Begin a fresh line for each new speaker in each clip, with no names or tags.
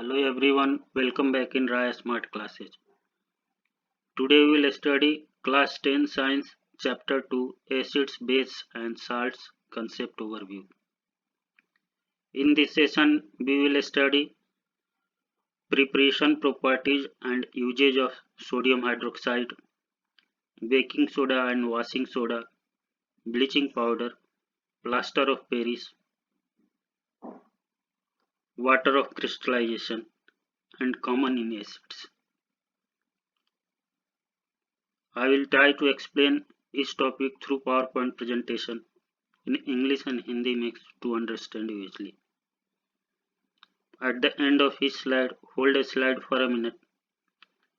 Hello everyone, welcome back in Raya Smart Classes. Today we will study Class 10 Science Chapter 2 Acids, Bases and Salts Concept Overview. In this session we will study preparation properties and usage of sodium hydroxide, baking soda and washing soda, bleaching powder, plaster of Paris, water of crystallization and common in acids. I will try to explain each topic through PowerPoint presentation in English and Hindi mix to understand easily. At the end of each slide, hold a slide for a minute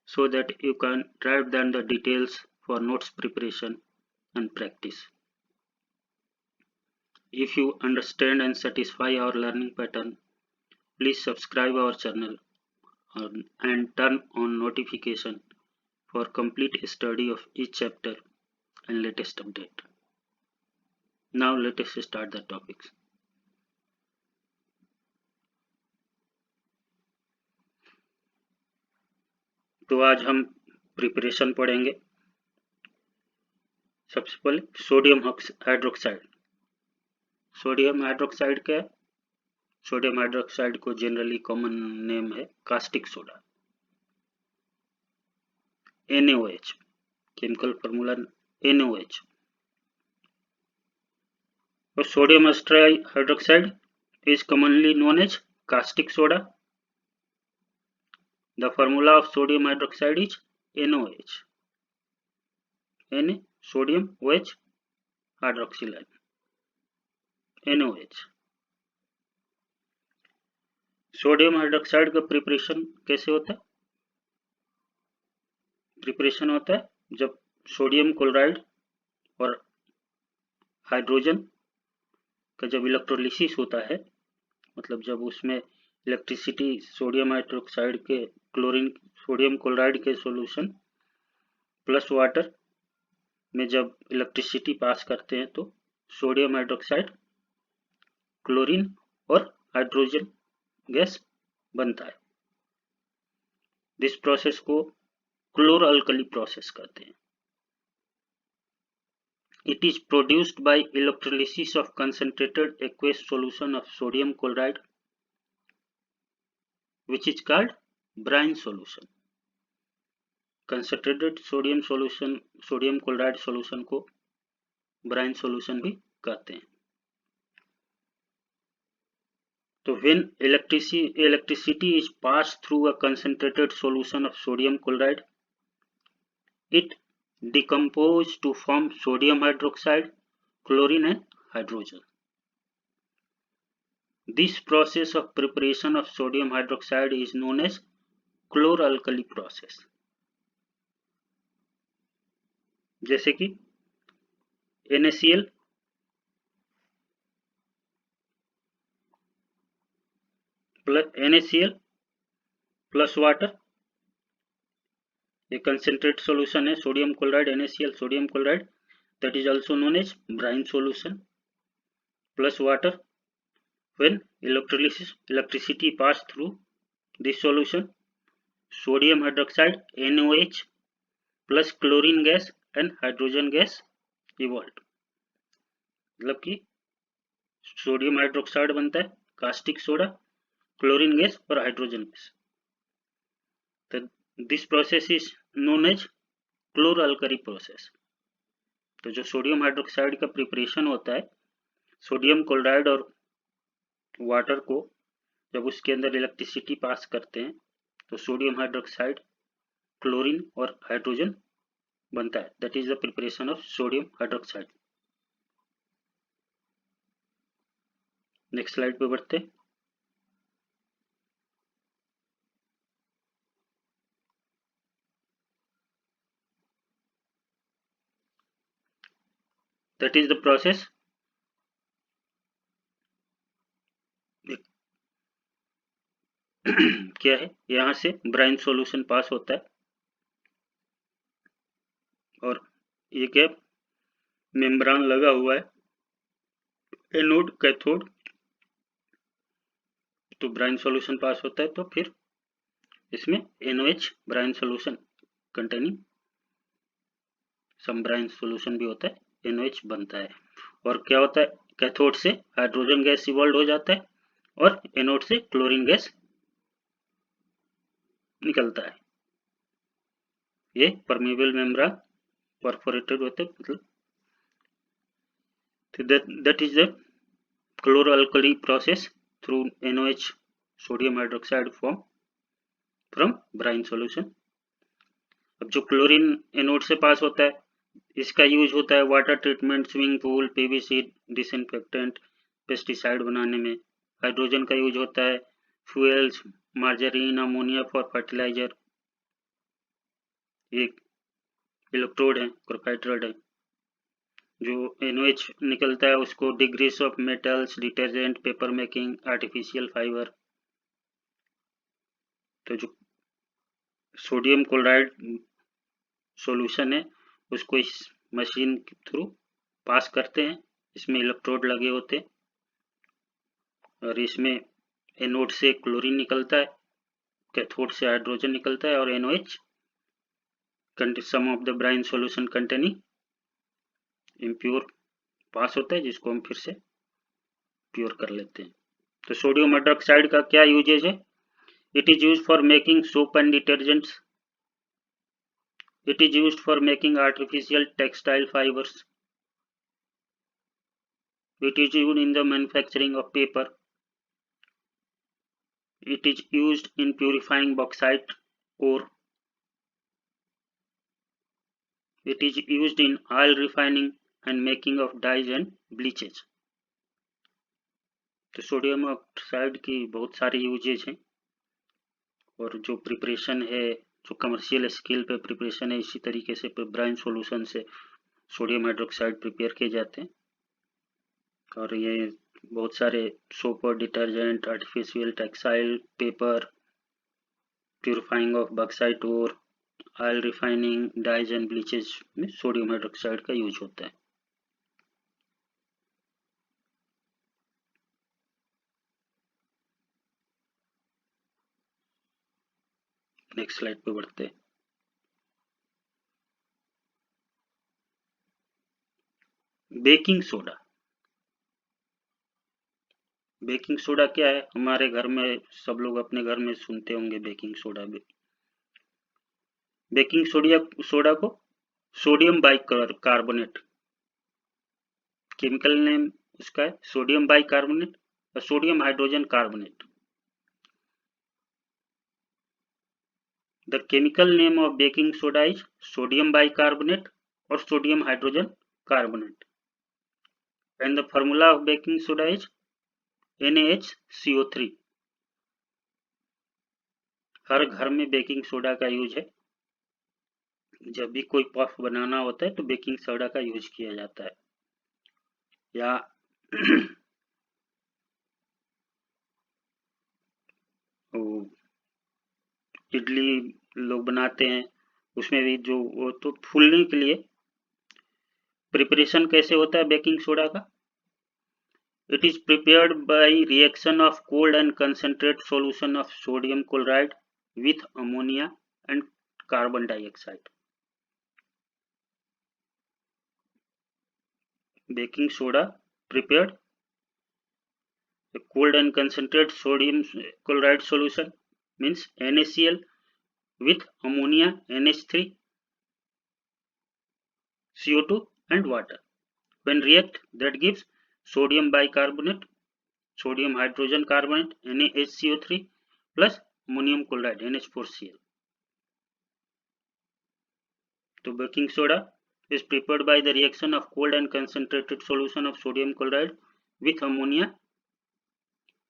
so that you can write down the details for notes preparation and practice. If you understand and satisfy our learning pattern, please subscribe our channel and turn on notification for complete study of each chapter and latest update. Now let us start the topics. तो आज हम preparation पढ़ेंगे। सबसे पहले sodium hydroxide. Sodium hydroxide क्या है? Sodium hydroxide को generally common name है caustic soda, NaOH, chemical formula NaOH। और sodium hydroxide is commonly known as caustic soda. The formula of sodium hydroxide is NaOH. Na sodium OH hydroxyl NaOH। Sodium hydroxide का preparation कैसे होता है? Preparation होता है जब sodium chloride और hydrogen का जब इलेक्ट्रोलिसिस होता है, मतलब जब उसमें इलेक्ट्रिसिटी सोडियम हाइड्रोक्साइड के सोडियम क्लोराइड के सॉल्यूशन प्लस वाटर में जब इलेक्ट्रिसिटी पास करते हैं तो सोडियम हाइड्रोक्साइड क्लोरीन और हाइड्रोजन गैस बनता है। दिस प्रोसेस को क्लोरो अल्कली प्रोसेस कहते हैं। It is produced by electrolysis of concentrated aqueous solution of sodium chloride, which is called brine solution. Concentrated sodium solution, sodium chloride solution को brine solution भी कहते हैं। तो when electricity is passed through a concentrated solution of sodium chloride, it decomposes to form sodium hydroxide, chlorine and hydrogen. This process of preparation of sodium hydroxide is known as chloralkali process. जैसे कि NaCl plus water, ये concentrate solution है sodium chloride NaCl sodium chloride, that is also known as brine solution, plus water. When electricity pass through this solution, sodium hydroxide NaOH plus chlorine gas and hydrogen gas evolved। मतलब कि sodium hydroxide बनता है caustic soda, chlorine gas और hydrogen gas. तो this process is known as chloroalkali process. तो जो sodium hydroxide का preparation होता है, सोडियम क्लोराइड और वाटर को जब उसके अंदर इलेक्ट्रिसिटी पास करते हैं तो सोडियम हाइड्रोक्साइड, क्लोरीन और हाइड्रोजन बनता है। That is the preparation of sodium hydroxide. Next slide पे बढ़ते हैं। That is the process. क्या है, यहां से ब्राइन सॉल्यूशन पास होता है और ये क्या मेम्ब्रान लगा हुआ है, एनोड कैथोड। तो ब्राइन सॉल्यूशन पास होता है, तो फिर इसमें NOH brine solution containing some brine solution भी होता है, NOH बनता है। और क्या होता है, कैथोड से हाइड्रोजन गैस इवॉल्व हो जाता है और एनोड से क्लोरीन गैस निकलता है। ये परमेबल मेम्ब्रेन परफोरेटेड होते हैं, मतलब that is the chloroalkali process through NOH sodium hydroxide form from brine solution। अब जो क्लोरीन एनोड से पास होता है, इसका यूज होता है water treatment, swimming pool, PVC disinfectant, pesticide बनाने में। हाइड्रोजन का यूज होता है fuels, margarine, ammonia for fertilizer. ये इलेक्ट्रोड है, ग्रेफाइट रॉड है। जो NOH निकलता है उसको degrease of metals, detergent, paper making, artificial fibre. तो जो सोडियम क्लोराइड सॉल्यूशन है उसको इस मशीन के थ्रू पास करते हैं। इसमें इलेक्ट्रोड लगे होते हैं और इसमें एनोड से क्लोरीन निकलता है, कैथोड से हाइड्रोजन निकलता है और NOH some of the brine solution containing impure pass होता है, जिसको हम फिर से प्योर कर लेते हैं। तो सोडियम हाइड्रोक्साइड का क्या यूजेज है? It is used for making soap and detergents. It is used for making artificial textile fibres. It is used in the manufacturing of paper. It is used in purifying bauxite ore. It is used in oil refining and making of dyes and bleaches. तो sodium oxide की बहुत सारे usage हैं और जो preparation है, जो commercial scale पे प्रिपरेशन है, इसी तरीके से ब्राइन सॉल्यूशन से सोडियम हाइड्रोक्साइड प्रिपेयर किए जाते हैं। और ये बहुत सारे सोप और detergent, artificial textile, paper, purifying of bauxite और oil refining, dyes and bleaches में सोडियम हाइड्रोक्साइड का यूज होता है। नेक्स्ट स्लाइड पे बढ़ते हैं। Baking soda. बेकिंग सोडा क्या है? हमारे घर में सब लोग अपने घर में सुनते होंगे बेकिंग सोडा। बेकिंग सोडा को सोडियम बाइकार्बोनेट, केमिकल नेम उसका है सोडियम बाइकार्बोनेट और sodium hydrogen carbonate. The chemical name of baking soda is sodium bicarbonate और sodium hydrogen carbonate and the formula of baking soda is NaHCO3। हर घर में baking soda का use है। जब भी कोई पफ बनाना होता है तो बेकिंग सोडा का यूज किया जाता है। या इडली लोग बनाते हैं, उसमें भी जो वो तो फूलने के लिए प्रिपरेशन कैसे होता है बेकिंग सोडा का? It is prepared by reaction of cold and concentrate solution of sodium chloride with ammonia and carbon dioxide. Baking soda prepared cold and concentrate sodium chloride solution means NaCl with ammonia, NH3, CO2 and water. When react, that gives sodium bicarbonate, sodium hydrogen carbonate, NaHCO3 plus ammonium chloride, NH4Cl. So baking soda is prepared by the reaction of cold and concentrated solution of sodium chloride with ammonia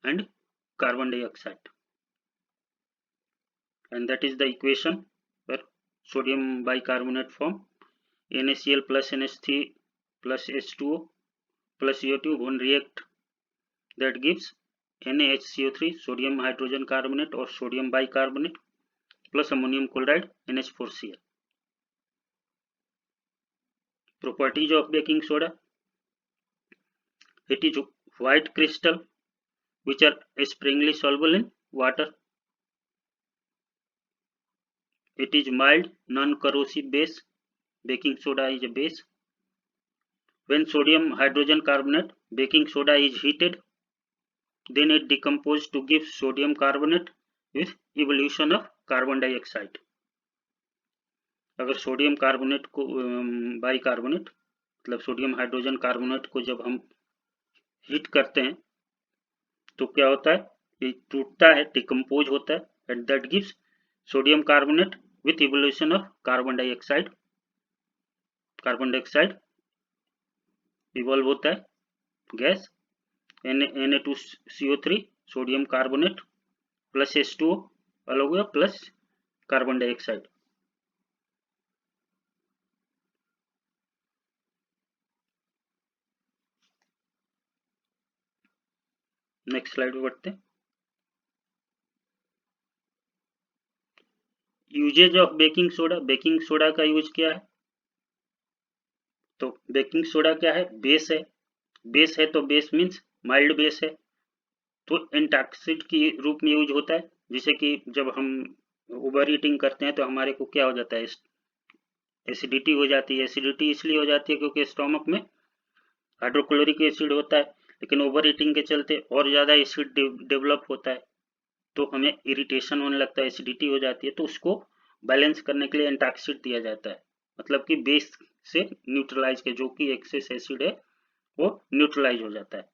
and carbon dioxide. And that is the equation where sodium bicarbonate form NaCl plus NH3 plus H2O plus CO2 when react, that gives NaHCO3 sodium hydrogen carbonate or sodium bicarbonate plus ammonium chloride NH4Cl. Properties of baking soda: it is white crystal, which are sparingly soluble in water. It is mild, non-corrosive base. Baking soda is a base. When sodium hydrogen carbonate, baking soda is heated, then it decomposes to give sodium carbonate with evolution of carbon dioxide. अगर sodium carbonate को bicarbonate मतलब sodium hydrogen carbonate को जब हम heat करते हैं तो क्या होता है, ये टूटता है, डिकम्पोज होता है, and that gives sodium carbonate with evolution of carbon dioxide. Carbon dioxide evolve होता है gas Na2CO3 sodium carbonate plus H2O अलग हुआ plus carbon dioxide. Next slide पे बढ़ते हैं. Usages of baking soda. Baking soda का यूज क्या है, तो बेकिंग सोडा क्या है, बेस है. बेस है तो बेस मीन्स माइल्ड बेस है, तो एंटासिड के रूप में यूज होता है. जिसे कि जब हम ओवर ईटिंग करते हैं तो हमारे को क्या हो जाता है, एसिडिटी हो जाती है. एसिडिटी इसलिए हो जाती है क्योंकि स्टोमक में हाइड्रोक्लोरिक एसिड होता है, लेकिन ओवर ईटिंग के चलते और ज़्यादा एसिड डेवलप होता है तो हमें इरिटेशन होने लगता है, एसिडिटी हो जाती है. तो उसको बैलेंस करने के लिए एंटासिड दिया जाता है, मतलब कि बेस से न्यूट्रलाइज के जो कि एक्सेस एसिड है वो न्यूट्रलाइज हो जाता है.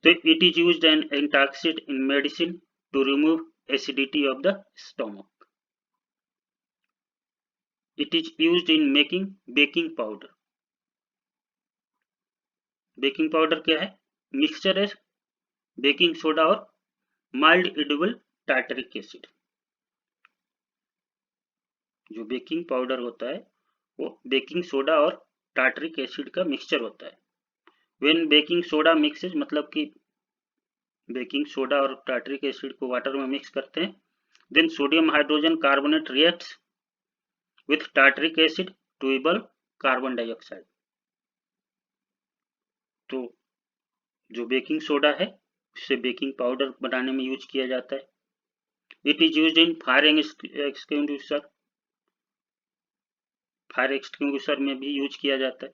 तो it is used an antacid in medicine to remove acidity of the stomach. It is used in making baking powder. Baking powder क्या है, मिक्सचर है बेकिंग सोडा और माइल्ड एडिबल टार्टरिक एसिड. जो बेकिंग पाउडर होता है वो baking soda और tartaric acid का मिक्सचर होता है. व्हेन बेकिंग सोडा मिक्सेज मतलब कि बेकिंग सोडा और टार्टरिक एसिड को वाटर में मिक्स करते हैं, then sodium hydrogen carbonate reacts with tartaric acid to evolve carbon dioxide. तो जो बेकिंग सोडा है उससे बेकिंग पाउडर बनाने में यूज किया जाता है. It is used in fire extinguisher. Fire extinguisher में भी यूज किया जाता है.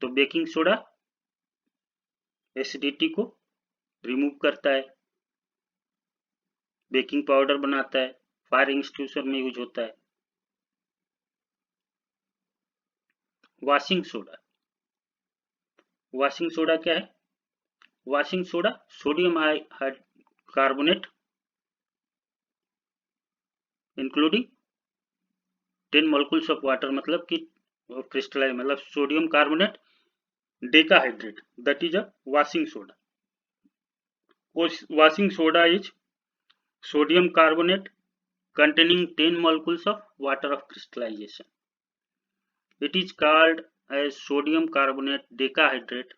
तो बेकिंग सोडा एसिडिटी को रिमूव करता है, बेकिंग पाउडर बनाता है, फायर एक्सटिंग्विशर में यूज होता है. Washing soda. वॉशिंग सोडा क्या है, washing soda sodium carbonate including 10 molecules of water, मतलब कि क्रिस्टलाइज मतलब sodium carbonate decahydrate, that is a washing soda. Washing soda is sodium carbonate containing 10 molecules of water of crystallization. It is called as sodium carbonate decahydrate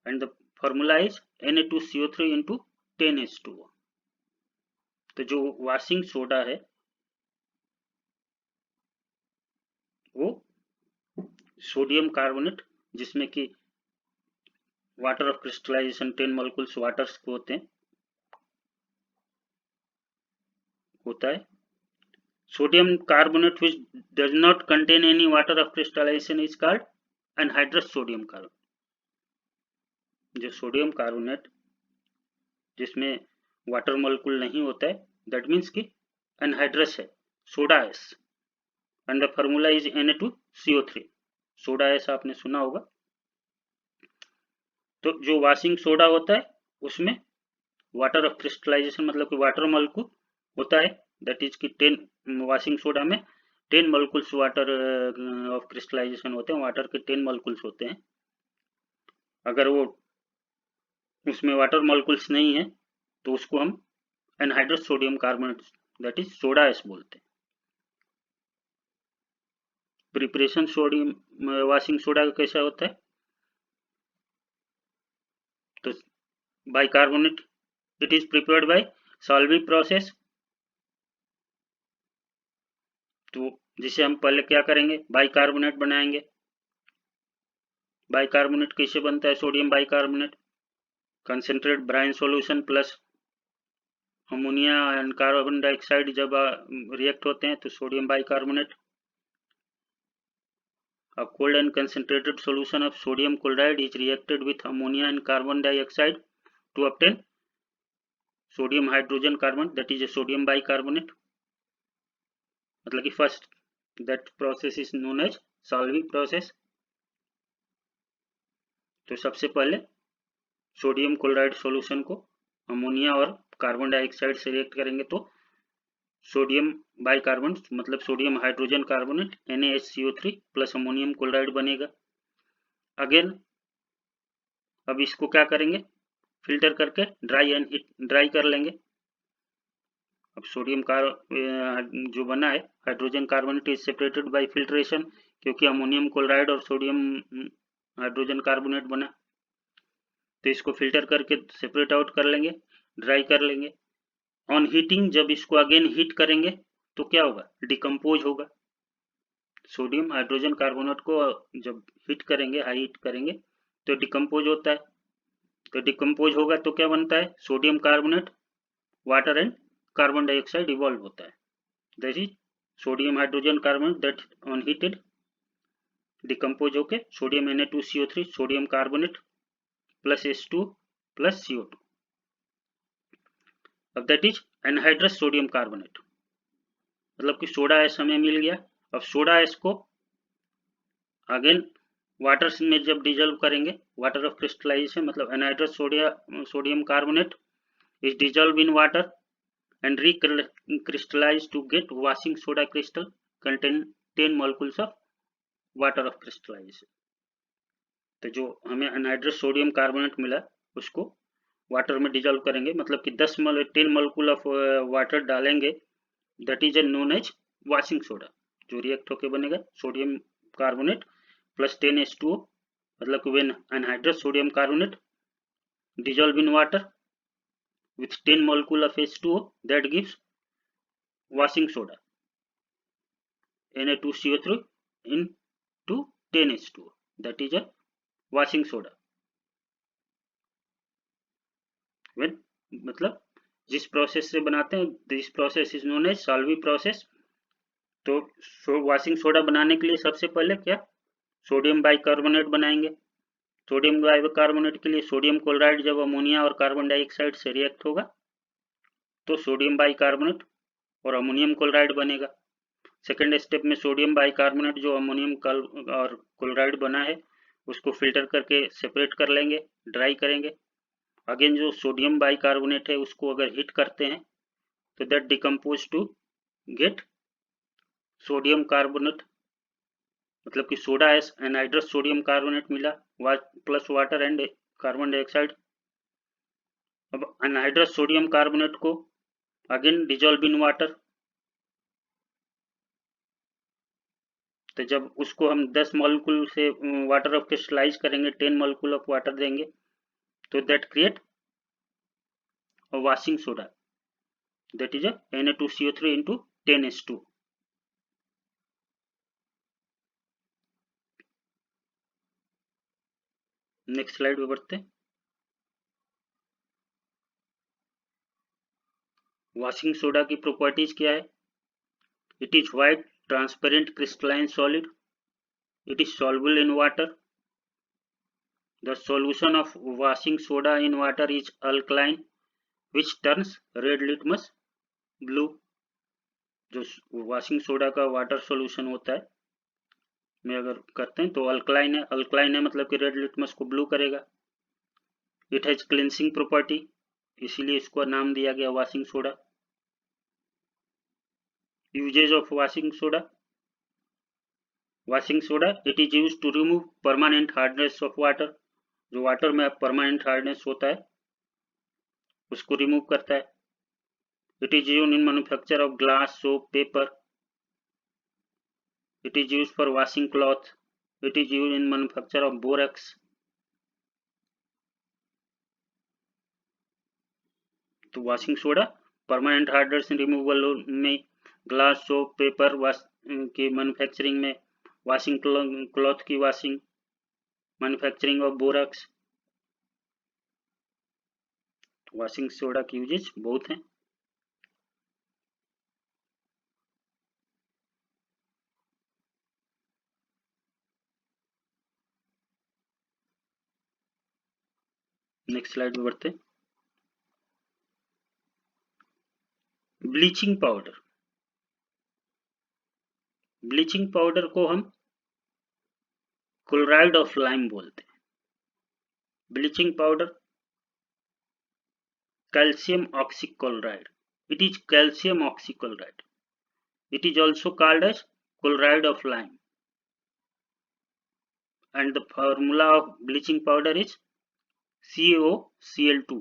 and the formula is Na2CO3 into 10H2O. तो जो washing soda है वो sodium carbonate जिसमें कि water of crystallisation 10 molecules waters को होता है. Sodium carbonate which does not contain any water of crystallization is called anhydrous sodium carbonate. जो सोडियम कार्बोनेट जिसमें वाटर मॉलिक्यूल नहीं होता है दैट मीन्स कि एनहाइड्रस है, soda S, and the formula is Na2CO3. Soda S आपने सुना होगा. तो जो वॉशिंग सोडा होता है उसमें वाटर ऑफ क्रिस्टलाइजेशन मतलब कि वाटर मॉलिक्यूल होता है, दैट इज कि 10 वॉशिंग सोडा में 10 मोलिक्यूल्स वाटर ऑफ क्रिस्टलाइजेशन होते हैं, वाटर के 10 मोलिक्यूल्स होते हैं. अगर वो उसमें वाटर मॉलिक्यूल्स नहीं है तो उसको हम anhydrous sodium carbonate that is soda S बोलते हैं. प्रिपरेशन सोडियम वॉशिंग सोडा का कैसा होता है, तो bicarbonate it is prepared by solving process. तो जिसे हम पहले क्या करेंगे, बाइकार्बोनेट बनाएंगे. बाइकार्बोनेट कैसे बनता है? Sodium bicarbonate concentrate brine solution plus ammonia and carbon dioxide जब रिएक्ट होते हैं तो sodium bicarbonate. A cold and concentrated solution of sodium chloride is reacted with ammonia and carbon dioxide to obtain sodium hydrogen carbon, that is a sodium bicarbonate. मतलब कि first that process is known as Salvi process. तो सबसे पहले sodium chloride solution को ammonia और carbon dioxide से react करेंगे तो सोडियम बाइकार्बोनेट मतलब sodium hydrogen carbonate NaHCO3 plus ammonium chloride बनेगा. अगेन अब इसको क्या करेंगे? फिल्टर करके ड्राई कर लेंगे. अब सोडियम जो बना है hydrogen carbonate is separated by filtration, क्योंकि अमोनियम क्लोराइड और सोडियम हाइड्रोजन कार्बोनेट बना, तो इसको फिल्टर करके सेपरेट आउट कर लेंगे, ड्राई कर लेंगे. ऑन हीटिंग जब इसको अगेन हीट करेंगे तो क्या होगा? डिकम्पोज होगा. सोडियम हाइड्रोजन कार्बोनेट को जब हीट करेंगे, हाई हीट करेंगे तो डिकम्पोज होता है. तो डिकम्पोज होगा तो क्या बनता है? Sodium carbonate, water and carbon dioxide evolve होता है. That is sodium hydrogen carbonate that on heated decompose होके sodium Na2CO3 sodium carbonate plus H2 plus CO2. अब that is anhydrous sodium carbonate, मतलब कि सोडा ऐश हमें मिल गया. अब soda ash को अगेन वाटर में जब डिजोल्व करेंगे, वाटर ऑफ क्रिस्टलाइजेशन मतलब anhydrous sodium carbonate is dissolve in water and recrystallize to get washing soda crystal contain 10 molecules of water of crystallization. तो जो हमें एनहाइड्रस सोडियम कार्बोनेट मिला उसको वाटर में डिजोल्व करेंगे, मतलब कि 10 मोलिक्यूल ऑफ वाटर डालेंगे, that is known as washing soda. जो रिएक्ट होके बनेगा सोडियम कार्बोनेट प्लस 10H2O, मतलब कि when anhydrous sodium carbonate dissolve in water with 10 molecule of H2O, that gives washing soda Na2CO3 into 10H2O, that is a washing soda. when मतलब जिस process से बनाते हैं this process is known as Solvay process. तो washing soda बनाने के लिए सबसे पहले क्या? सोडियम बाइकार्बोनेट बनाएंगे. सोडियम बाइकार्बोनेट के लिए सोडियम क्लोराइड जब अमोनिया और कार्बन डाइऑक्साइड से रिएक्ट होगा तो सोडियम बाइकार्बोनेट और अमोनियम क्लोराइड बनेगा. सेकेंड स्टेप में सोडियम बाइकार्बोनेट जो अमोनियम और क्लोराइड बना है उसको फिल्टर करके सेपरेट कर लेंगे, ड्राई करेंगे. अगेन जो सोडियम बाइकार्बोनेट है उसको अगर हीट करते हैं तो that decompose to get sodium carbonate, मतलब कि soda as anhydrous sodium carbonate मिला plus water and carbon dioxide. अब एनहाइड्रस सोडियम कार्बोनेट को अगेन डिजोल्व इन वाटर, तो जब उसको हम 10 मॉलिक्यूल से वाटर ऑफ क्रिस्टलाइज करेंगे, 10 मॉलिक्यूल ऑफ वाटर देंगे तो that create a washing soda, that is Na2CO3 into 10H2. Next slide पे बढ़ते हैं. वॉशिंग सोडा की प्रॉपर्टीज क्या है? It is white transparent crystalline solid. It is soluble in water. The solution of washing soda in water is alkaline, which turns red litmus blue. जो washing soda का water solution होता है में अगर करते हैं तो अल्कलाइन है. अल्कलाइन है मतलब कि रेड लिटमस को ब्लू करेगा. इट हैज क्लिनसिंग प्रॉपर्टी, इसीलिए इसको नाम दिया गया washing soda. Usages of washing soda. Washing soda it is use to remove permanent hardness of water. जो वाटर में परमानेंट हार्डनेस होता है उसको रिमूव करता है. It is use in manufacture of glass, soap, paper. It is use for washing cloth. It is use in manufacture of borax. तो washing soda permanent hardness removal में, glass, soap, paper की manufacturing में, washing cloth की washing manufacturing of borax, washing soda की uses बहुत हैं। Next slide में बढ़ते हैं। ब्लीचिंग पाउडर, ब्लीचिंग पाउडर को हम क्लोराइड ऑफ लाइम बोलते हैं। Bleaching powder calcium oxychloride, it is calcium oxychloride, it is also called as chloride of lime, and the formula of bleaching powder is CaOCl2।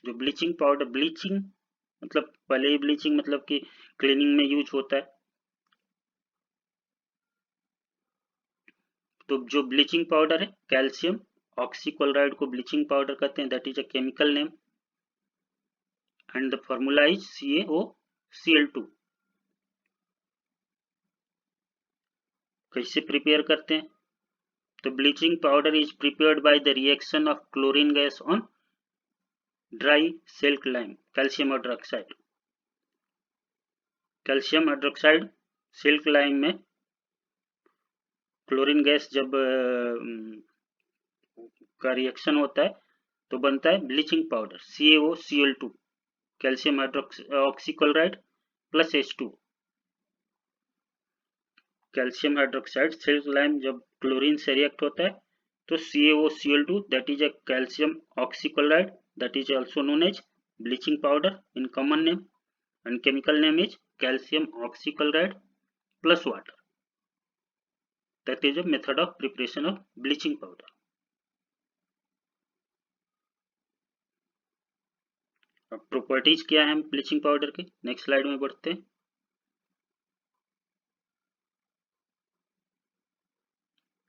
जो bleaching powder, bleaching मतलब पहले ही bleaching मतलब कि cleaning में use होता है, तो जो ब्लीचिंग पाउडर है कैल्शियम ऑक्सीक्लोराइड को ब्लीचिंग पाउडर कहते हैं, that is a chemical name, and the formula is CaOCl2। कैसे प्रिपेयर करते हैं? तो bleaching powder is prepared by the reaction of chlorine gas on dry silk lime, calcium hydroxide. Calcium hydroxide silk lime में chlorine gas जब का reaction होता है तो बनता है bleaching powder CaOCl2, calcium oxychloride plus H2। Calcium hydroxide silk lime जब chlorine से रिएक्ट होता है तो CaOCl2 that is a calcium oxychloride, that is also known as bleaching powder in common name, and chemical name is calcium oxychloride plus water. That is a method of preparation of bleaching powder. अब properties क्या है bleaching powder की, next slide में बढ़ते हैं।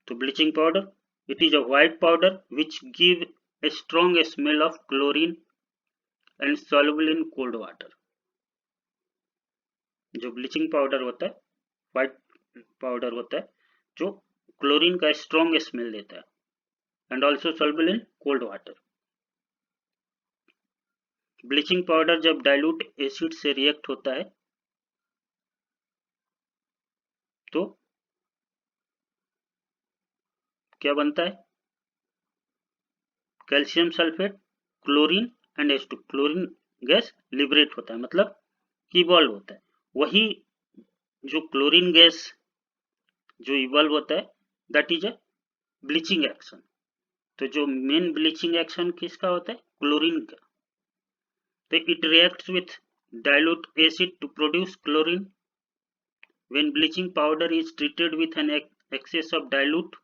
तो bleaching powder, it is a white powder which give a strong smell of chlorine and soluble in cold water। जो bleaching powder होता है व्हाइट पाउडर होता है जो क्लोरीन का स्ट्रॉन्ग स्मेल देता है, and also soluble in cold water. Bleaching powder जब डाइल्यूट एसिड से रिएक्ट होता है तो क्या बनता है? Calcium sulphate, chlorine and H2, chlorine gas liberate होता है, मतलब इवॉल्व होता है। वही जो क्लोरीन गैस जो इवॉल्व होता है that is a bleaching action. तो जो मेन ब्लीचिंग एक्शन किसका होता है? क्लोरीन का। तो it reacts with dilute acid to produce chlorine. When bleaching powder is treated with an excess of dilute,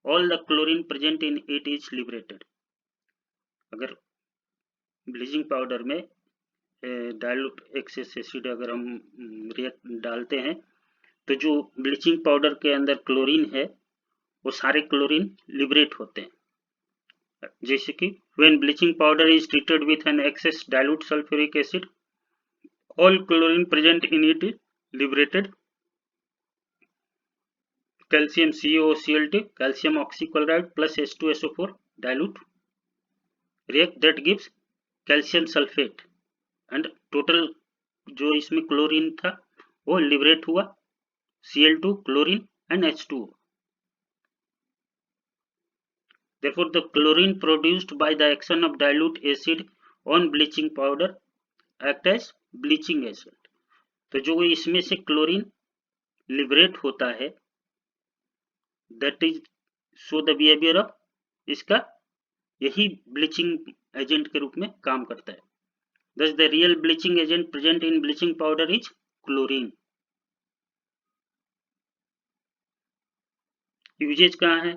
all the chlorine present in it is liberated। अगर bleaching powder में dilute excess acid अगर हम react डालते हैं तो जो bleaching powder के अंदर क्लोरीन है वो सारे क्लोरीन लिबरेट होते हैं। जैसे कि when bleaching powder is treated with an excess dilute sulfuric acid, all chlorine present in it is liberated। calcium CaOCl2, calcium oxychloride plus H2SO4 dilute react, that gives calcium sulfate, and total जो इसमें chlorine था वो liberate हुआ, Cl2, chlorine and H2O। Therefore the chlorine produced by the action of dilute acid on bleaching powder act as bleaching agent। तो जो इसमें से chlorine liberate होता है that is show the behaviour of, इसका यही ब्लीचिंग एजेंट के रूप में काम करता है। Thus the real bleaching agent present in bleaching powder is chlorine। Usages कहाँ है?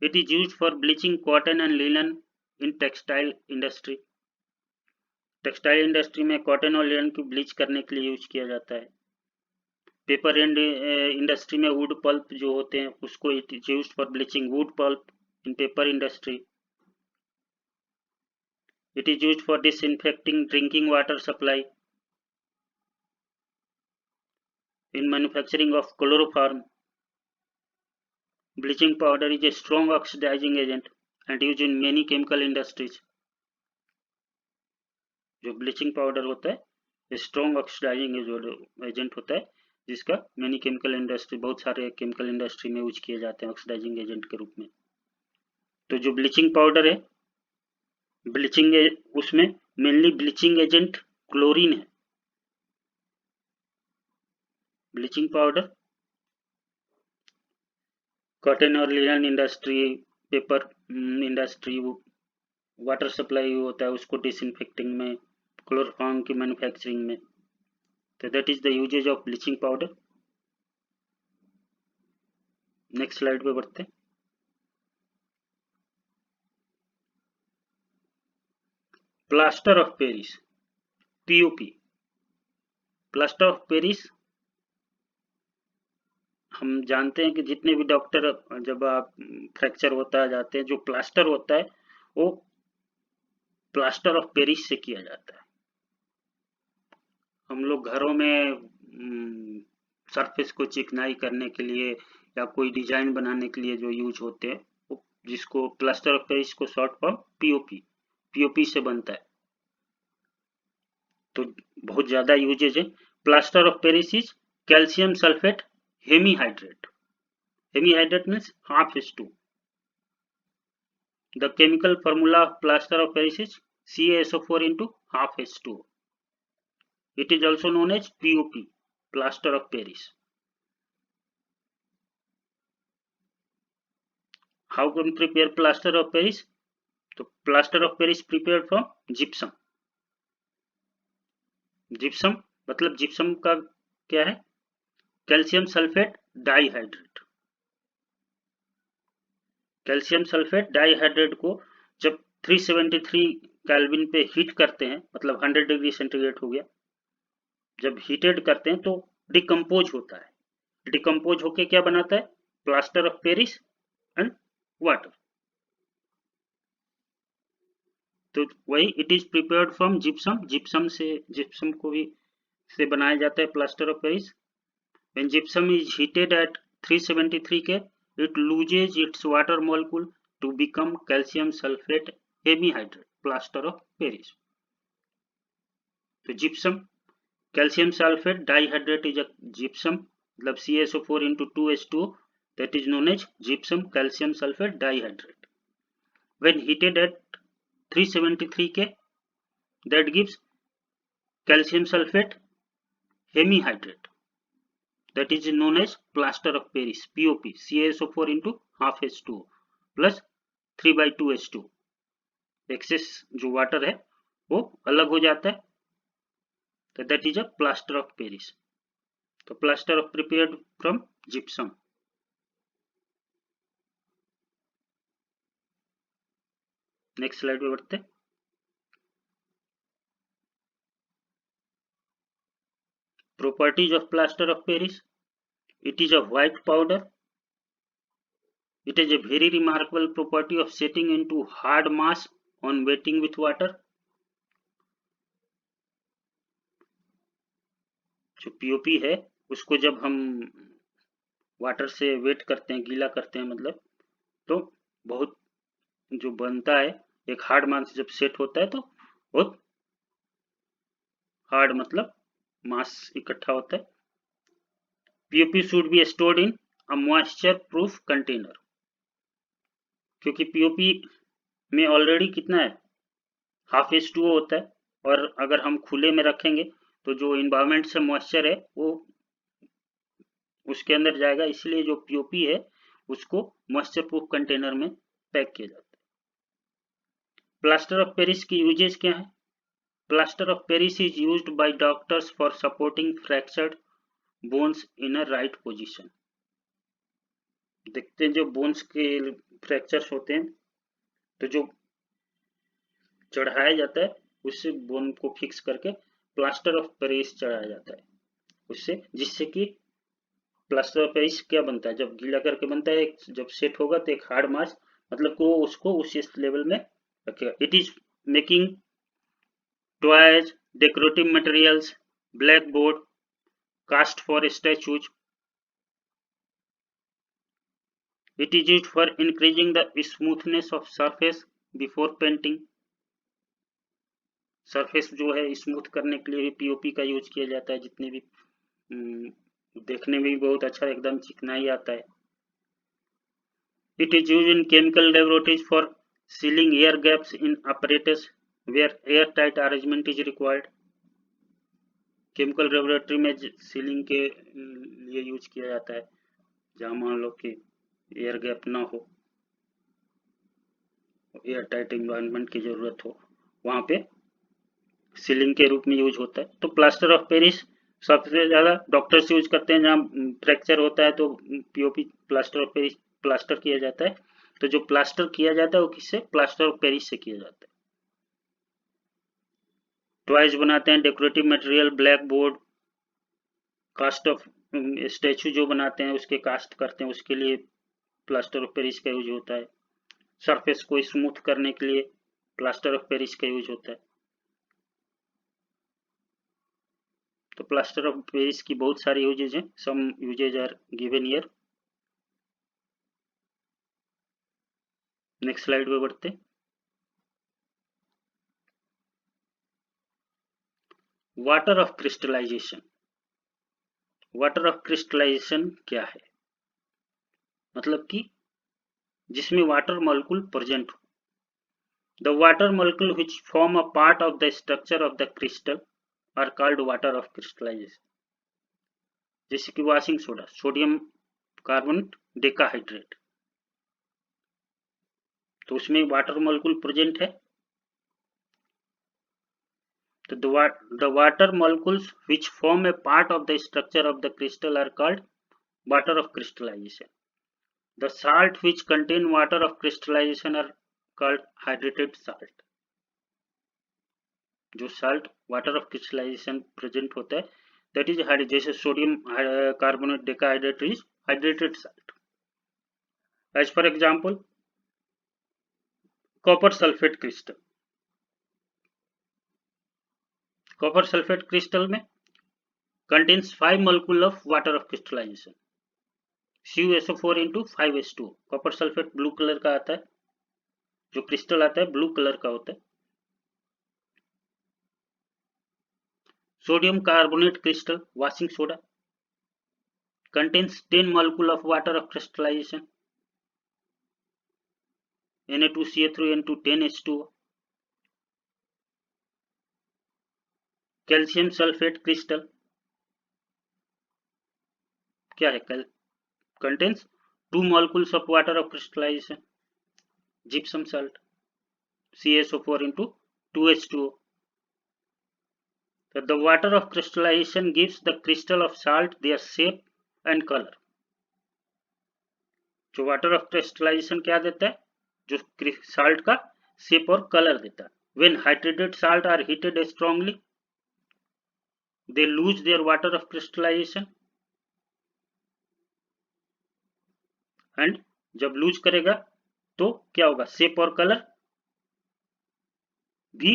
It is used for bleaching cotton and linen in textile industry। Textile industry में कॉटन और लिनन को ब्लीच करने के लिए यूज किया जाता है। पेपर एंड इंडस्ट्री में वुड पल्प जो होते हैं उसको it is used for bleaching wood pulp in paper industry. It is used for disinfecting drinking water supply in manufacturing of chloroform। Bleaching powder is a strong oxidizing agent and used in many chemical industries. जो bleaching powder होता है strong oxidising agent होता है, जिसका many chemical industry, बहुत सारे chemical industry में use किए जाते हैं ऑक्सीडाइजिंग एजेंट के रूप में। तो जो ब्लीचिंग पाउडर है, ब्लीचिंग उसमें मेनली ब्लीचिंग एजेंट क्लोरीन है। ब्लीचिंग पाउडर कॉटन और linen industry, paper industry, water supply होता है उसको डिसइंफेक्टिंग में, क्लोरोफॉर्म की मैन्युफैक्चरिंग में। तो that is the usages of bleaching powder. Next slide पे बढ़ते हैं। Plaster of Paris, POP. Plaster of Paris हम जानते हैं कि जितने भी डॉक्टर, जब आप फ्रैक्चर होता है जाते हैं, जो प्लास्टर होता है वो प्लास्टर ऑफ पेरिस से किया जाता है। हम लोग घरों में सरफेस को चिकनाई करने के लिए या कोई डिजाइन बनाने के लिए जो यूज होते हैं, जिसको प्लास्टर ऑफ पेरिस को शॉर्ट फॉर्म पीओपी से बनता है। तो बहुत ज्यादा यूजेज है। Plaster of Paris is calcium sulphate hemihydrate. Hemihydrate means half/2। The chemical formula of plaster of Paris is CaSO4 into half H2O. It is also known as POP, plaster of Paris. How can prepare plaster of Paris? तो plaster of Paris prepared from gypsum. gypsum मतलब gypsum का क्या है? Calcium sulphate dihydrate. Calcium sulphate dihydrate को जब 373 kelvin पे heat करते हैं, मतलब 100 डिग्री सेंटीग्रेड हो गया, जब हीटेड करते हैं तो डिकम्पोज होता है। डिकम्पोज होके क्या बनाता है? Plaster of Paris and water. तो वही it is prepared from gypsum. Gypsum को भी से बनाया जाता है plaster of Paris. When gypsum is heated at 373 K, it loses its water molecule to become calcium sulfate hemihydrate, plaster of Paris. तो gypsum, calcium sulfate dihydrate is a gypsum, मतलब CaSO4 into 2H2O, that is known as gypsum calcium sulfate dihydrate. When heated at 373 K, that gives calcium sulfate hemihydrate, that is known as plaster of Paris, POP, CaSO4 into half H2O plus 3/2H2। Excess जो water है वो अलग हो जाता है, तो that is a plaster of Paris. तो plaster of prepared from gypsum. Next slide पे बढ़ते हैं। Properties of plaster of Paris. It is a white powder. It has a very remarkable property of setting into hard mass on wetting with water. जो POP है उसको जब हम water से wait करते हैं, गीला करते हैं मतलब, तो बहुत जो बनता है एक हार्ड मास जब सेट होता है तो बहुत हार्ड मतलब मास इकट्ठा होता है। POP should be stored in a moisture proof container, क्योंकि पीओपी में ऑलरेडी कितना है? half/2O होता है, और अगर हम खुले में रखेंगे तो जो इन्वायरमेंट से मॉइस्चर है वो उसके अंदर जाएगा, इसलिए जो पीओपी है उसको मॉइस्चर प्रूफ कंटेनर में पैक किया जाता है। प्लास्टर ऑफ पेरिस की यूजेज क्या है? Plaster of Paris is used by doctors for supporting fractured bones in a right position. देखते हैं जो बोन्स के फ्रैक्चर्स होते हैं तो जो चढ़ाया जाता है उससे बोन को फिक्स करके प्लास्टर ऑफ पेरिस चढ़ाया जाता है उससे, जिससे कि प्लास्टर ऑफ पेरिस क्या बनता है? जब गीला करके बनता है, जब सेट होगा तो एक हार्ड मास, मतलब को उसको उस लेवल में रखेगा। It is making toys, decorative materials, black board, cast for statues, It is used for increasing the smoothness of surface before painting. Surface जो है स्मूथ करने के लिए पीओपी का यूज किया जाता है, जितने भी देखने में भी बहुत अच्छा एकदम चिकनाई आता है. It is used in chemical laboratories for sealing air gaps in apparatus where airtight arrangement is required. Chemical laboratory में सीलिंग के लिए यूज किया जाता है, जहाँ मान लो कि एयर गैप ना हो, एयर टाइट एनवायरनमेंट की जरूरत हो, वहाँ पे सीलिंग के रूप में यूज होता है. तो प्लास्टर ऑफ पेरिस सबसे ज़्यादा डॉक्टर्स यूज करते हैं, जहाँ फ्रैक्चर होता है तो POP plaster of Paris plaster किया जाता है. तो जो प्लास्टर किया जाता है वो किससे? प्लास्टर ऑफ पेरिस से किया जाता है. टॉयज बनाते हैं, decorative material, black board, cast of statue जो बनाते हैं उसके कास्ट करते हैं, उसके लिए प्लास्टर ऑफ पेरिस का यूज होता है. सरफेस को स्मूथ करने के लिए प्लास्टर ऑफ पेरिस का यूज होता है. तो प्लास्टर ऑफ पेरिस की बहुत सारी यूजेज हैं. Some uses are given here. Next slide पे बढ़ते. Water of crystallization. Water of crystallization क्या है? मतलब कि जिसमें वाटर मॉलिक्यूल प्रेजेंट हो. The water molecule which form a part of the structure of the crystal are called water of crystallization. जैसे कि washing soda, sodium carbonate decahydrate, तो उसमें वाटर मॉलिक्यूल प्रेजेंट है. तो the water molecules which form a part of the structure of the crystal are called water of crystallization. The salt which contain water of crystallization are called hydrated salt. जो salt water of crystallization present होता है that is जैसे sodium carbonate decahydrate is hydrated salt. As for example, copper sulfate crystal. Copper sulfate crystal में contains 5 molecule of water of crystallization. CuSO4 into 5H2O. Copper sulphate blue colour का आता है, जो crystal आता है blue colour का होता है. Sodium carbonate crystal, washing soda, contains 10 molecule of water of crystallization. Na2CA3 into 10H2O. Calcium sulphate crystal क्या है? contains 2 molecules of water of crystallization. Gypsum salt, CaSO4 into 2H2O. So the water of crystallization gives the crystal of salt their shape and color. जो water of crystallization क्या देता है? जो salt का shape और colour देता है. When hydrated salt are heated strongly, they lose their water of crystallization. And जब लूज करेगा तो क्या होगा? शेप और कलर भी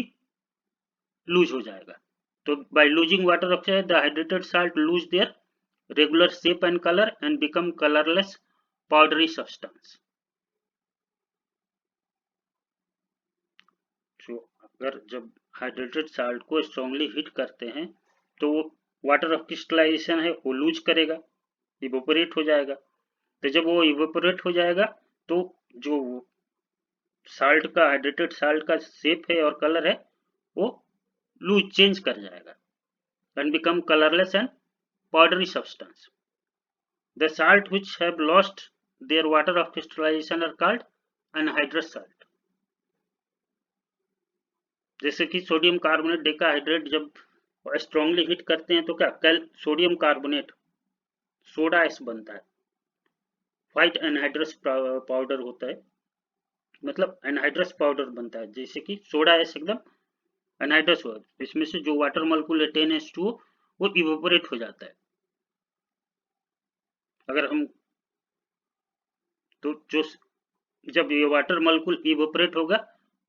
लूज हो जाएगा. तो by losing water oxide the hydrated salt lose their regular shape and colour and become colourless powdery substance. तो अगर जब हाइड्रेटेड साल्ट को स्ट्रांगली हीट करते हैं तो वाटर ऑफ क्रिस्टलाइजेशन है वो लूज करेगा, इवोपोरेट हो जाएगा. तो जब वो इवोपोरेट हो जाएगा तो जो साल्ट का हाइड्रेटेड साल्ट का शेप है और कलर है वो लूज चेंज कर जाएगा and become colourless and powdery substance. The salt which have lost their water of crystallisation are called anhydrous salt. जैसे कि सोडियम कार्बोनेट डेकाहाइड्रेट जब स्ट्रांगली हीट करते हैं तो क्या सोडियम कार्बोनेट सोडा एस बनता है. व्हाइट एनहाइड्रस पाउडर होता है, मतलब एनहाइड्रस पाउडर बनता है. जैसे कि सोडा एस एकदम एनहाइड्रस हुआ, इसमें से जो वाटर मॉलिक्यूल है 10H2O वो इवोपोरेट हो जाता है. अगर हम तो जो जब ये वाटर मॉलिक्यूल इवोपोरेट होगा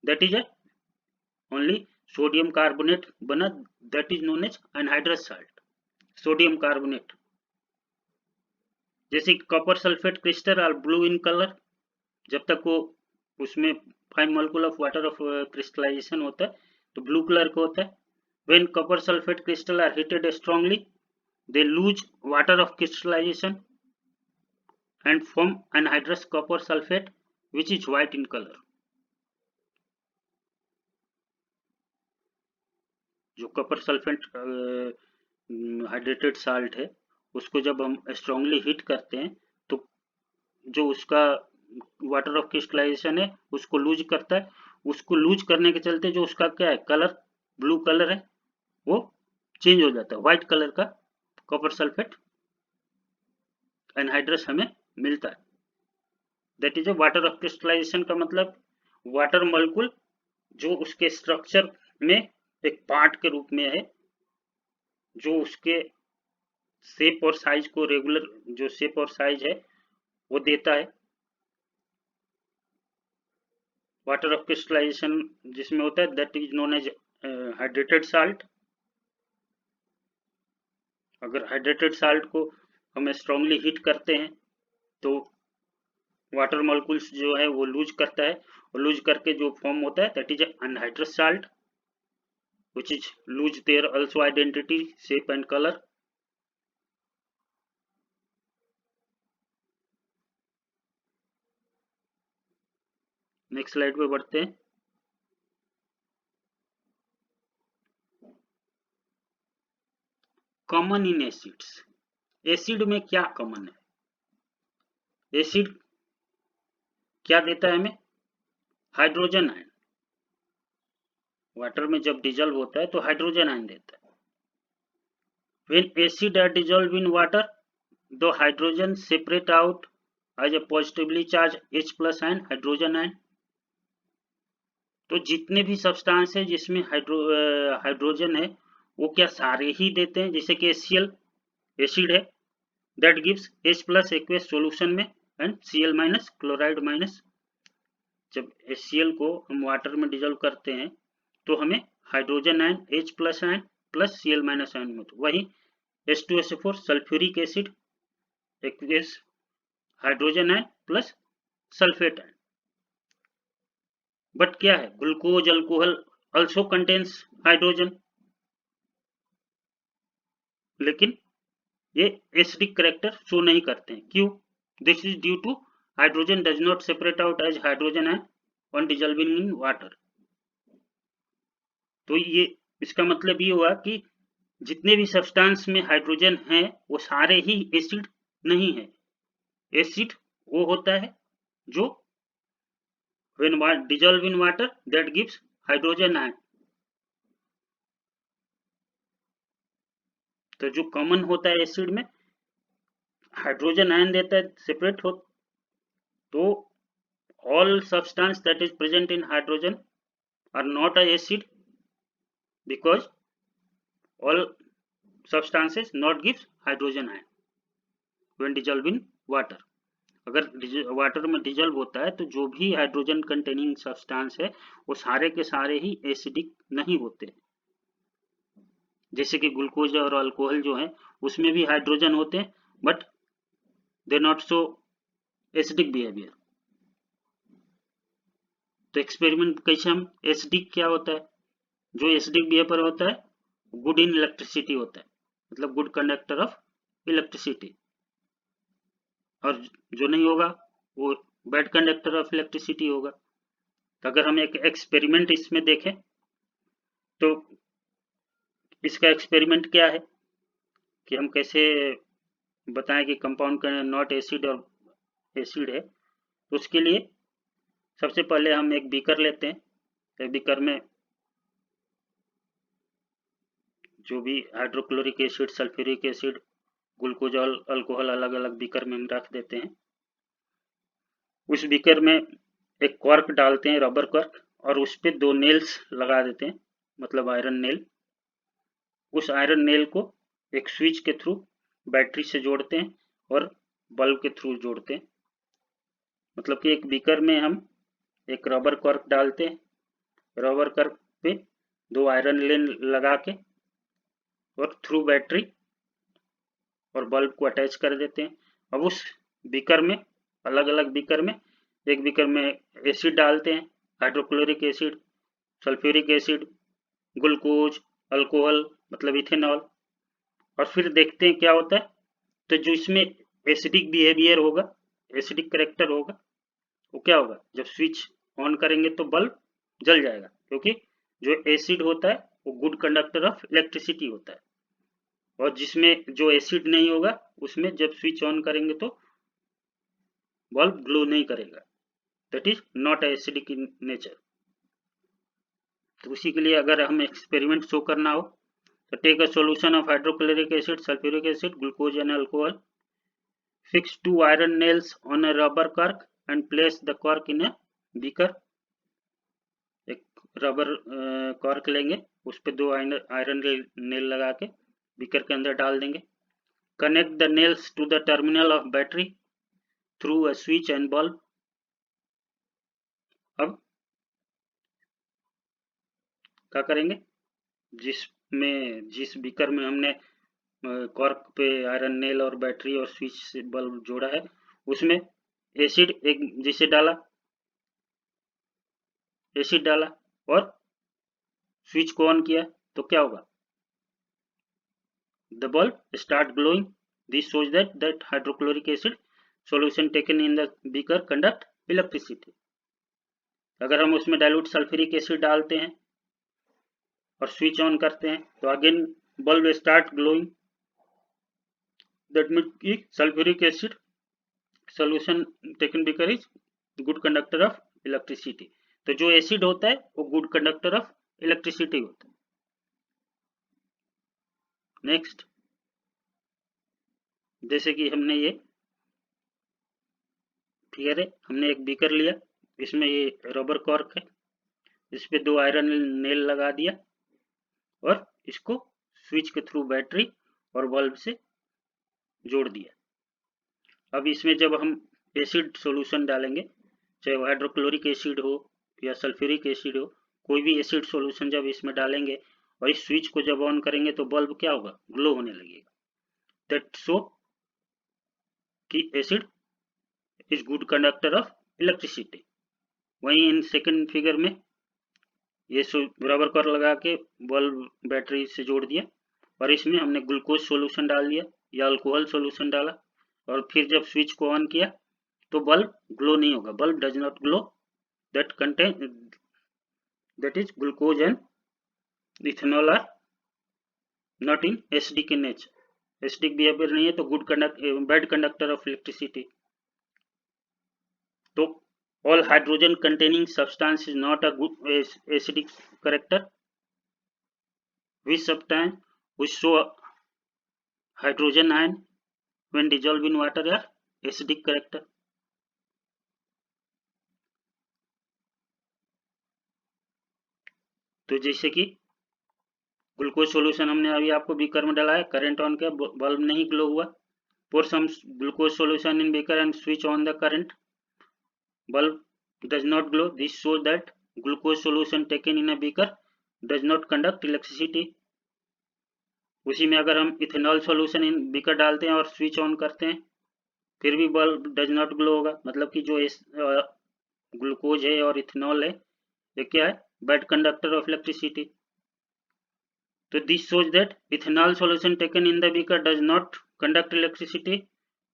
that is only sodium carbonate बना, that is known as anhydrous salt. Sodium carbonate जैसे copper sulphate crystal are blue in colour, जब तक वो उसमें 5 molecule of water of crystallization होता है तो ब्लू कलर का होता है। When copper sulphate crystal are heated strongly they lose water of crystallization and form anhydrous copper sulfate which is white in color। जो कॉपर सल्फेट हाइड्रेटेड साल्ट है उसको जब हम स्ट्रांगली हीट करते हैं तो जो उसका वाटर ऑफ क्रिस्टलाइजेशन है उसको लूज करता है। उसको लूज करने के चलते जो उसका क्या है कलर, ब्लू कलर है, वो चेंज हो जाता है, व्हाइट कलर का कॉपर सल्फेट एनहाइड्रस हमें मिलता है। That is a water of crystallisation का मतलब वाटर मॉलिक्यूल जो उसके स्ट्रक्चर में एक पार्ट के रूप में है, जो उसके शेप और साइज को रेगुलर जो शेप और साइज है वो देता है। वाटर ऑफ क्रिस्टलाइजेशन जिसमें होता है that is known as hydrated salt. अगर हाइड्रेटेड साल्ट को हम स्ट्रांगली हीट करते हैं तो वाटर मॉलिक्यूल्स जो है वो लूज करता है, और लूज करके जो फॉर्म होता है that is anhydrous salt which is lose their also identity, shape and color। Next slide पे बढ़ते हैं। कॉमन इन एसिड्स, एसिड में क्या कॉमन है? एसिड क्या देता है हमें? Hydrogen ion. वाटर में जब डिजॉल्व होता है तो हाइड्रोजन आयन देता है। When acid are dissolve in water the hydrogen separate out as a positively charge H+ ion, hydrogen ion. तो जितने भी सब्सटेंस है जिसमें हाइड्रोजन है वो क्या सारे ही देते हैं, जैसे कि HCl एसिड है that gives H+ aqueous solution में एंड Cl- क्लोराइड माइनस। जब HCl को हम वाटर में डिजोल्व करते हैं तो हमें hydrogen ion H+ ion plus Cl- ion मिलता है। वही H2SO4 sulphuric acid aqueous hydrogen ion plus sulphate ion. But क्या है glucose alcohol also contains hydrogen, लेकिन ये एसिडिक कैरेक्टर शो नहीं करते हैं। क्यों? This is due to hydrogen does not separate out as hydrogen ion on dissolving in water. तो ये इसका मतलब ये हुआ कि जितने भी सब्सटेंस में हाइड्रोजन है वो सारे ही एसिड नहीं है। एसिड वो होता है जो when dissolve in water that gives hydrogen ion। तो जो कॉमन होता है एसिड में हाइड्रोजन आयन देता है सेपरेट हो, तो all substance that is present in hydrogen are not a acid because all substances not gives hydrogen ion when dissolved in water। अगर वाटर में डिजॉल्व होता है तो जो भी हाइड्रोजन कंटेनिंग सब्सटेंस है वो सारे के सारे ही एसिडिक नहीं होते। जैसे कि ग्लूकोज और अल्कोहल जो है उसमें भी हाइड्रोजन होते हैं but they not so acidic behaviour. तो एक्सपेरिमेंट कैसे हम एसिडिक क्या होता है? जो एसिडिक बिहेवियर होता है गुड इन इलेक्ट्रिसिटी होता है, मतलब गुड कंडक्टर ऑफ इलेक्ट्रिसिटी, और जो नहीं होगा वो बैड कंडक्टर ऑफ इलेक्ट्रिसिटी होगा। तो अगर हम एक एक्सपेरिमेंट इसमें देखें तो इसका एक्सपेरिमेंट क्या है कि हम कैसे बताएं कि कंपाउंड का नॉट एसिड और एसिड है। तो उसके लिए सबसे पहले हम एक बीकर लेते हैं। एक बीकर में जो भी hydrochloric acid, sulphuric acid, glucose और अल्कोहल अलग अलग बीकर में हम रख देते हैं। उस बीकर में एक कॉर्क डालते हैं, रबर कॉर्क, और उस पर 2 नेल्स लगा देते हैं, मतलब आयरन नेल। उस आयरन नेल को एक स्विच के थ्रू बैटरी से जोड़ते हैं और बल्ब के थ्रू जोड़ते हैं। मतलब कि एक बीकर में हम एक रबर कॉर्क डालते हैं, रबर कॉर्क पे 2 आयरन नेल लगा के और थ्रू बैटरी और बल्ब को अटैच कर देते हैं, अब उस बीकर में, अलग अलग बीकर में, एक बीकर में एसिड डालते हैं, hydrochloric acid, sulphuric acid, glucose, alcohol मतलब इथेनॉल, और फिर देखते हैं क्या होता है। तो जो इसमें एसिडिक बिहेवियर होगा, एसिडिक करेक्टर होगा, वो क्या होगा, जब स्विच ऑन करेंगे तो बल्ब जल जाएगा, क्योंकि जो एसिड होता है वो गुड कंडक्टर ऑफ इलेक्ट्रिसिटी होता है, और जिसमें जो एसिड नहीं होगा उसमें जब स्विच ऑन करेंगे तो बल्ब ग्लो नहीं करेगा, that is not acidic in nature. तो उसी के लिए अगर हमें एक्सपेरिमेंट शो करना हो तो take a solution of hydrochloric acid, sulphuric acid, glucose and alcohol, fix 2 iron nails on a rubber cork and place the cork in a beaker। एक रबर कॉर्क लेंगे, उस पे 2 आयरन नेल लगा के beaker के अंदर डाल देंगे। Connect the nails to the terminal of battery through a switch and bulb. अब क्या करेंगे, जिस बीकर में हमने कॉर्क पे आयरन नेल और बैटरी और स्विच से बल्ब जोड़ा है, उसमें एसिड एक जिसे डाला, एसिड डाला और स्विच को ऑन किया, तो क्या होगा, the bulb start glowing। This shows that hydrochloric acid solution taken in the beaker conduct electricity। अगर हम उसमें डाइल्यूट सल्फ्यूरिक एसिड डालते हैं और स्विच ऑन करते हैं तो again bulb start glowing, that means कि sulphuric acid solution taken beaker is good conductor of electricity। तो जो एसिड होता है वो गुड कंडक्टर ऑफ इलेक्ट्रिसिटी होता है। नेक्स्ट, जैसे कि हमने ये फिगर है, हमने एक बीकर लिया, इसमें ये रबर कॉर्क है, इस पे 2 आयरन नेल लगा दिया और इसको स्विच के थ्रू बैटरी और बल्ब से जोड़ दिया। अब इसमें जब हम एसिड सॉल्यूशन डालेंगे, चाहे वो हाइड्रोक्लोरिक एसिड हो या सल्फ्यूरिक एसिड हो, कोई भी एसिड सॉल्यूशन जब इसमें डालेंगे और इस स्विच को जब ऑन करेंगे तो बल्ब क्या होगा, ग्लो होने लगेगा। दैट शो कि acid is good conductor of electricity. वहीं इन सेकंड फिगर में ये रबर कॉर्क लगा के बल्ब बैटरी से जोड़ दिया और इसमें हमने ग्लूकोज सॉल्यूशन डाल दिया या अल्कोहल सॉल्यूशन डाला, और फिर जब स्विच को ऑन किया तो बल्ब ग्लो नहीं होगा, bulb does not glow, that contain that is glucose and ethanol are not in acidic in nature. Acidic behaviour नहीं है तो बैड कंडक्टर ऑफ इलेक्ट्रिसिटी। तो all hydrogen containing substance is not a good acidic character, which substance which show hydrogen ion when dissolved in water are acidic character। तो जैसे कि glucose solution हमने अभी आपको बीकर में डाला है, करंट ऑन किया, बल्ब नहीं ग्लो हुआ। pour some glucose solution in beaker and switch on the current, bulb does not glow। This shows that glucose solution taken in a beaker does not conduct electricity। उसी में अगर हम ethanol solution in beaker डालते हैं और switch on करते हैं फिर भी बल्ब डज नॉट ग्लो होगा, मतलब कि जो ग्लूकोज है और इथेनॉल है ये क्या है, बैड कंडक्टर ऑफ इलेक्ट्रिसिटी। तो this shows that ethanol solution taken in the beaker does not conduct electricity.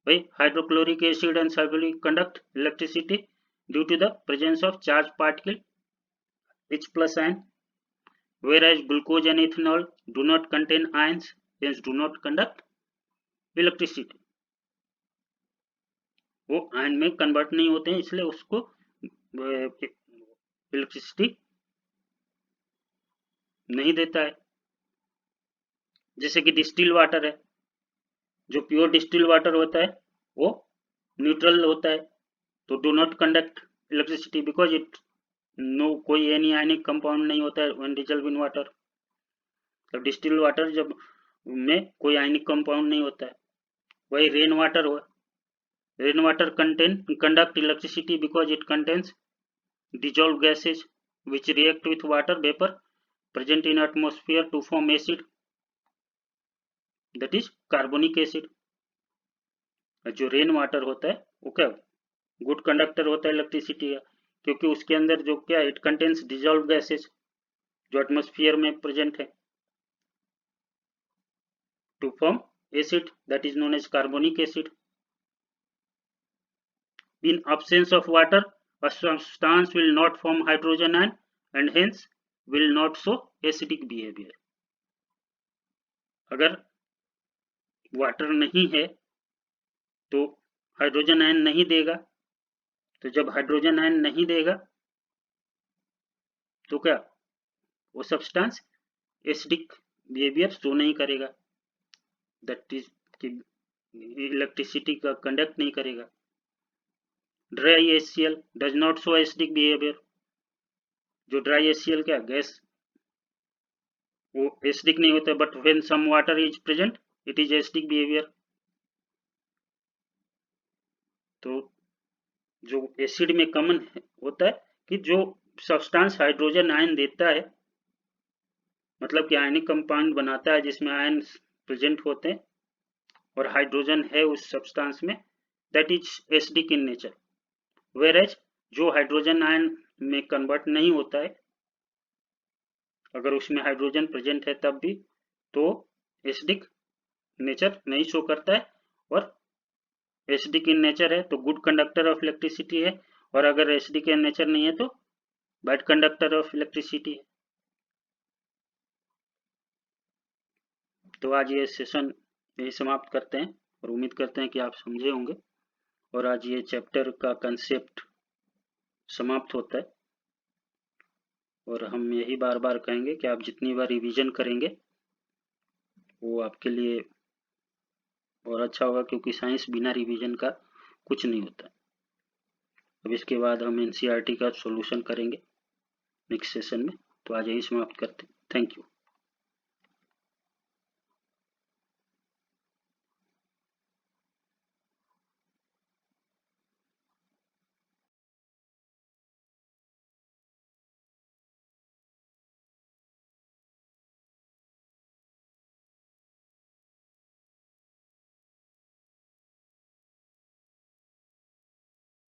भाई hydrochloric acid and sulphuric conduct electricity due to the presence of charge particle H+ ion, whereas glucose and ethanol do not contain ions, hence do not conduct electricity। वो ion में convert नहीं होते हैं, इसलिए उसको electricity नहीं देता है। जैसे कि डिस्टिल वाटर है, जो प्योर डिस्टिल वाटर होता है वो न्यूट्रल होता है, तो do not conduct electricity because it no कोई एनी आयनिक कंपाउंड नहीं होता है व्हेन डिजॉल्व इन वाटर। तो डिस्टिल वाटर जब में कोई आयनिक कंपाउंड नहीं होता है। वही रेन वाटर हुआ, rain water conduct electricity because it contains dissolved gases which react with water vapor present in atmosphere to form acid, that is carbonic acid। जो रेन वाटर होता है वो क्या गुड कंडक्टर होता है इलेक्ट्रिसिटी का, क्योंकि उसके अंदर जो क्या इट कंटेन्स डिजॉल्व गैसेज जो एटमॉस्फेयर में प्रेजेंट है to form acid that is known as carbonic acid. In absence of water, a substance will not form hydrogen ion and hence will not show acidic behavior. अगर water नहीं है तो hydrogen ion नहीं देगा, तो जब hydrogen ion नहीं देगा तो क्या वो सब्सटेंस एसिडिक बिहेवियर शो नहीं करेगा, दैट इज इलेक्ट्रिसिटी का कंडक्ट नहीं करेगा. Dry HCl does not show acidic behaviour. जो ड्राई HCl क्या गैस वो एसिडिक नहीं होता, but when some water is present it is acidic behaviour. तो जो एसिड में कॉमन होता है कि जो सब्सटेंस हाइड्रोजन आयन देता है, मतलब कि आयनिक कंपाउंड बनाता है जिसमें आयन प्रेजेंट होते हैं और हाइड्रोजन है उस सब्सटेंस में, that is acidic in nature. Whereas जो हाइड्रोजन आयन में कन्वर्ट नहीं होता है, अगर उसमें हाइड्रोजन प्रेजेंट है तब भी, तो एसिडिक नेचर नहीं शो करता है. और एसिडिक इन नेचर है तो गुड कंडक्टर ऑफ इलेक्ट्रिसिटी है, और अगर एसिडिक इन नेचर नहीं है तो बैड कंडक्टर ऑफ इलेक्ट्रिसिटी है. तो आज ये सेशन यही समाप्त करते हैं और उम्मीद करते हैं कि आप समझे होंगे, और आज ये चैप्टर का कंसेप्ट समाप्त होता है. और हम यही बार बार कहेंगे कि आप जितनी बार रिवीजन करेंगे वो आपके लिए और अच्छा होगा, क्योंकि साइंस बिना रिवीजन का कुछ नहीं होता. अब इसके बाद हम NCERT का सॉल्यूशन करेंगे नेक्स्ट सेशन में. तो आज यही समाप्त करते हैं. Thank you.